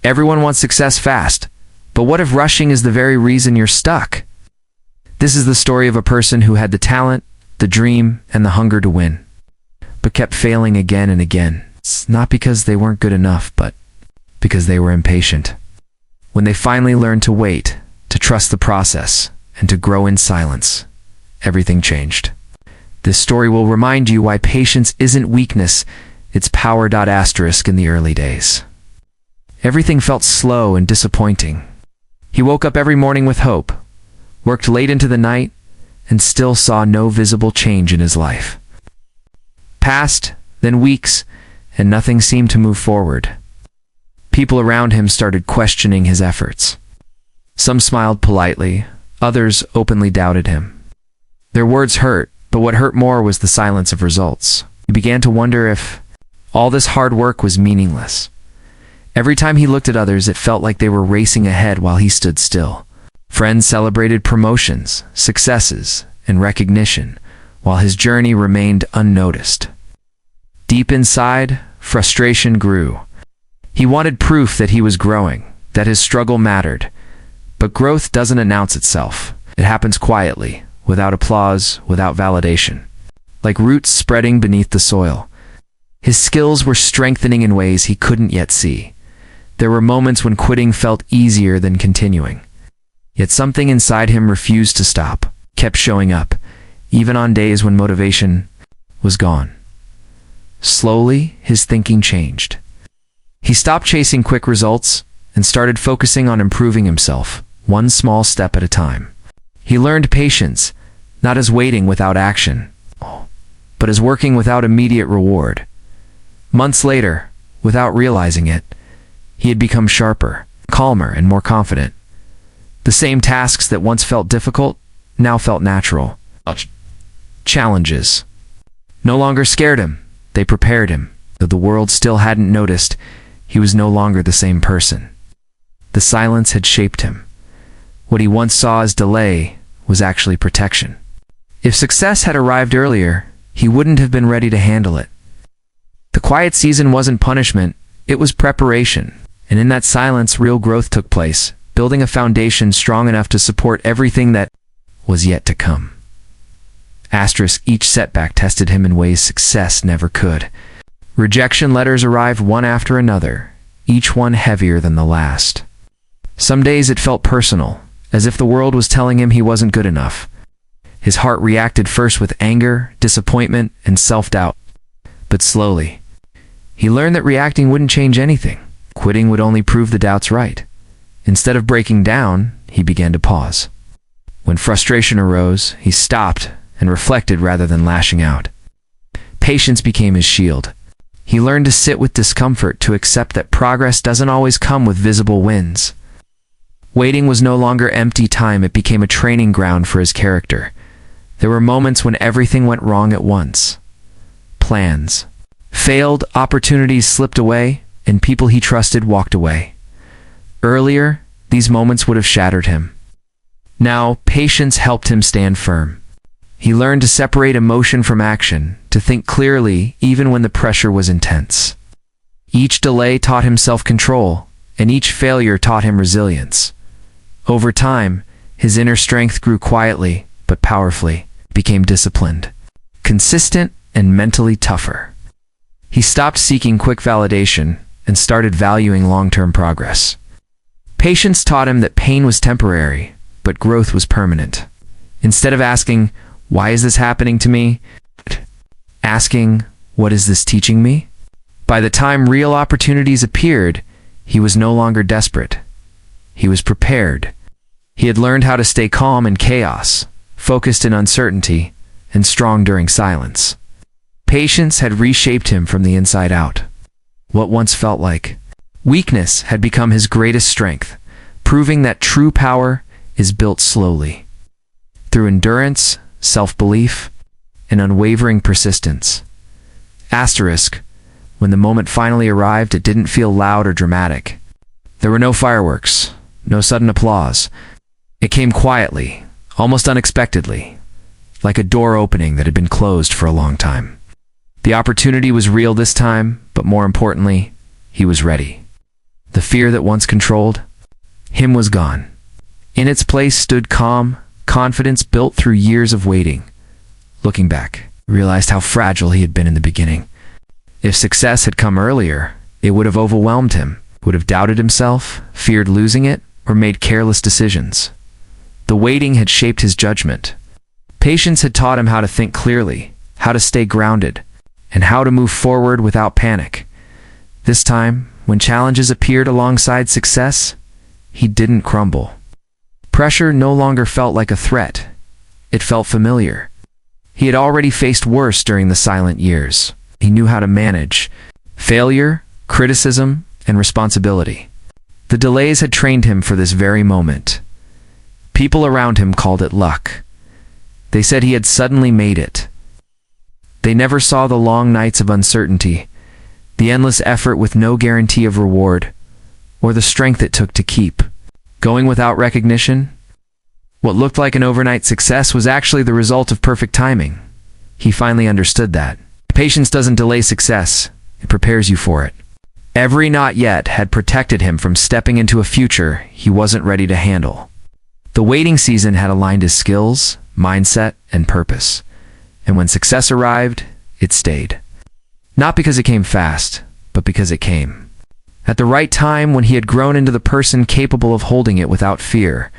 Everyone wants success fast, but what if rushing is the very reason you're stuck? This is the story of a person who had the talent, the dream, and the hunger to win, but kept failing again and again. It's not because they weren't good enough, but because they were impatient. When they finally learned to wait, to trust the process, and to grow in silence, everything changed. This story will remind you why patience isn't weakness, it's power. In the early days, everything felt slow and disappointing. He woke up every morning with hope, worked late into the night, and still saw no visible change in his life. Passed, then weeks, and nothing seemed to move forward. People around him started questioning his efforts. Some smiled politely, others openly doubted him. Their words hurt, but what hurt more was the silence of results. He began to wonder if all this hard work was meaningless. Every time he looked at others, it felt like they were racing ahead while he stood still. Friends celebrated promotions, successes, and recognition, while his journey remained unnoticed. Deep inside, frustration grew. He wanted proof that he was growing, that his struggle mattered. But growth doesn't announce itself. It happens quietly, without applause, without validation. Like roots spreading beneath the soil. His skills were strengthening in ways he couldn't yet see. There were moments when quitting felt easier than continuing. Yet something inside him refused to stop, kept showing up, even on days when motivation was gone. Slowly, his thinking changed. He stopped chasing quick results and started focusing on improving himself, one small step at a time. He learned patience, not as waiting without action, but as working without immediate reward. Months later, without realizing it, he had become sharper, calmer, and more confident. The same tasks that once felt difficult now felt natural. Challenges no longer scared him, they prepared him. Though the world still hadn't noticed, he was no longer the same person. The silence had shaped him. What he once saw as delay was actually protection. If success had arrived earlier, he wouldn't have been ready to handle it. The quiet season wasn't punishment, it was preparation. And in that silence, real growth took place, building a foundation strong enough to support everything that was yet to come. Each setback tested him in ways success never could. Rejection letters arrived one after another, each one heavier than the last. Some days it felt personal, as if the world was telling him he wasn't good enough. His heart reacted first with anger, disappointment, and self-doubt. But slowly, he learned that reacting wouldn't change anything. Quitting would only prove the doubts right. Instead of breaking down, he began to pause. When frustration arose, he stopped and reflected rather than lashing out. Patience became his shield. He learned to sit with discomfort, to accept that progress doesn't always come with visible wins. Waiting was no longer empty time, it became a training ground for his character. There were moments when everything went wrong at once. Plans failed, opportunities slipped away, and people he trusted walked away. Earlier, these moments would have shattered him. Now, patience helped him stand firm. He learned to separate emotion from action, to think clearly even when the pressure was intense. Each delay taught him self-control, and each failure taught him resilience. Over time, his inner strength grew quietly, but powerfully, became disciplined, consistent, and mentally tougher. He stopped seeking quick validation and started valuing long-term progress. Patience taught him that pain was temporary, but growth was permanent. Instead of asking, "Why is this happening to me?" asking, "What is this teaching me?" By the time real opportunities appeared, he was no longer desperate. He was prepared. He had learned how to stay calm in chaos, focused in uncertainty, and strong during silence. Patience had reshaped him from the inside out. What once felt like weakness had become his greatest strength, proving that true power is built slowly, through endurance, self-belief, and unwavering persistence. When the moment finally arrived, it didn't feel loud or dramatic. There were no fireworks, no sudden applause. It came quietly, almost unexpectedly, like a door opening that had been closed for a long time. The opportunity was real this time, but more importantly, he was ready. The fear that once controlled him was gone. In its place stood calm, confidence built through years of waiting. Looking back, he realized how fragile he had been in the beginning. If success had come earlier, it would have overwhelmed him, would have doubted himself, feared losing it, or made careless decisions. The waiting had shaped his judgment. Patience had taught him how to think clearly, how to stay grounded, and how to move forward without panic. This time, when challenges appeared alongside success, he didn't crumble. Pressure no longer felt like a threat. It felt familiar. He had already faced worse during the silent years. He knew how to manage failure, criticism, and responsibility. The delays had trained him for this very moment. People around him called it luck. They said he had suddenly made it. They never saw the long nights of uncertainty, the endless effort with no guarantee of reward, or the strength it took to keep going without recognition. What looked like an overnight success was actually the result of perfect timing. He finally understood that. Patience doesn't delay success, it prepares you for it. Every not yet had protected him from stepping into a future he wasn't ready to handle. The waiting season had aligned his skills, mindset, and purpose. And when success arrived, it stayed. Not because it came fast, but because it came. At the right time, when he had grown into the person capable of holding it without fear.